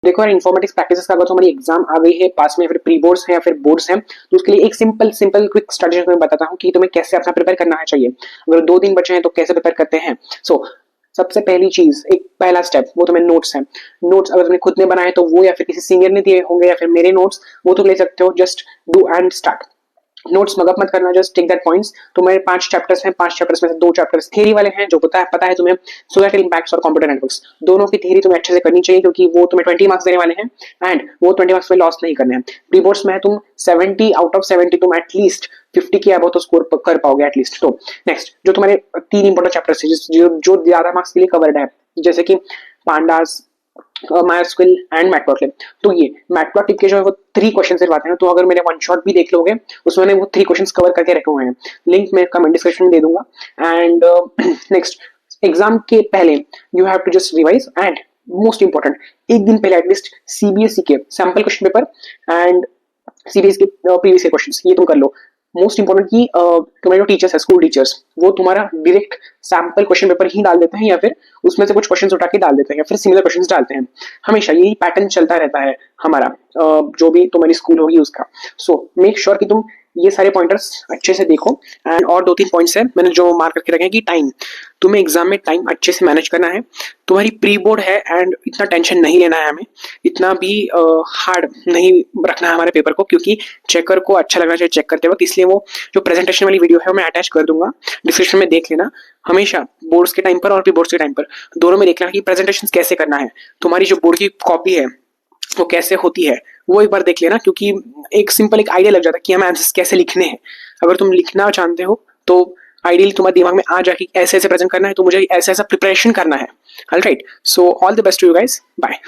देखो यार, informatics practices का अगर तुम्हारी एग्जाम आ गई है पास में, या फिर प्री बोर्ड्स है या फिर बोर्ड्स हैं, तो उसके लिए एक सिंपल सिंपल क्विक स्ट्रेटेजी मैं बताता हूँ कि तुम्हें कैसे अपना प्रिपेयर करना है चाहिए। अगर 2 दिन बचे हैं तो कैसे प्रिपेयर करते हैं। सो सबसे पहली चीज, एक पहला स्टेप, वो तुम्हें नोट्स है। नोट्स अगर तुमने खुद ने बनाए तो वो, या फिर किसी सीनियर ने दिए होंगे, या फिर मेरे नोट्स, वो तुम ले सकते हो। Just do and start. Notes mug up मत करना, जस्ट टेक दैट पॉइंट्स। तो मेरे 5 चैप्टर्स हैं, 5 चैप्टर्स में से 2 चैप्टर्स थियरी वाले हैं, जो पता है तुम्हें, सोसाइटल इंपैक्ट्स और कंप्यूटर नेटवर्क्स। दोनों की थियरी तुम्हें अच्छे से करनी चाहिए, क्योंकि वो तुम्हें 20 मार्क्स देने वाले हैं, एंड वो 20 मार्क्स में लॉस नहीं करने हैं। प्री बोर्ड्स में तुम 70 आउट ऑफ 70 तुम एटलीस्ट 50 के अबव तो स्कोर कर पाओगे एटलीस्ट। तो नेक्स्ट, जो तुम्हारे 3 इंपॉर्टेंट चैप्टर्स है जो ज्यादा मार्क्स के लिए कवर्ड है, जैसे कि पांडास, माइस्क्ल एंड मैटप्लॉटलिब। तो ये मैटप्लॉटलिब के जो है वो 3 क्वेश्चन सिर्फ आते हैं, तो अगर मेरे वन शॉट भी देख लोगे उसमें मैंने वो 3 क्वेश्चन कवर करके रखे हुए हैं। लिंक मैं कमेंट डिस्क्रिप्शन में दे दूंगा। एंड नेक्स्ट, एग्जाम के पहले you have to just revise, and most important, एक दिन पहले एटलीस्ट सीबीएसई के sample question paper and CBSE के प्रीवियस क्वेश्चन ये तुम कर लो। मोस्ट इंपॉर्टेंट की तुम्हारे जो टीचर्स है, स्कूल टीचर्स, वो तुम्हारा डायरेक्ट सैंपल क्वेश्चन पेपर ही डाल देते हैं, या फिर उसमें से कुछ क्वेश्चंस उठा के डाल देते हैं, या फिर सिमिलर क्वेश्चंस डालते हैं। हमेशा यही पैटर्न चलता रहता है हमारा, जो भी तुम्हारी स्कूल होगी उसका। सो मेक श्योर कि तुम ये सारे पॉइंटर्स अच्छे से देखो। एंड और 2-3 पॉइंट्स है मैंने जो मार्क करके रखे हैं कि टाइम, तुम्हें एग्जाम में टाइम अच्छे से मैनेज करना है। तुम्हारी प्री बोर्ड है एंड इतना टेंशन नहीं लेना है हमें, इतना भी हार्ड नहीं रखना है हमारे पेपर को, क्योंकि चेकर को अच्छा लगना चाहिए चेक करते वक्त। इसलिए वो जो प्रेजेंटेशन वाली वीडियो है वो मैं अटैच कर दूंगा, डिस्क्रिप्शन में देख लेना। हमेशा बोर्ड्स के टाइम पर और प्री बोर्ड्स के टाइम पर दोनों में देख लेना कि प्रेजेंटेशन कैसे करना है। तुम्हारी जो बोर्ड की कॉपी है वो कैसे होती है वो एक बार देख लेना, क्योंकि एक सिंपल एक आइडिया लग जाता है कि हमें आंसर्स कैसे लिखने हैं। अगर तुम लिखना जानते हो तो आइडियली तुम्हारे दिमाग में आ जाए कि ऐसे ऐसे प्रेजेंट करना है, तो मुझे ऐसा ऐसा प्रिपरेशन करना है। Alright, so all the best to you guys, bye.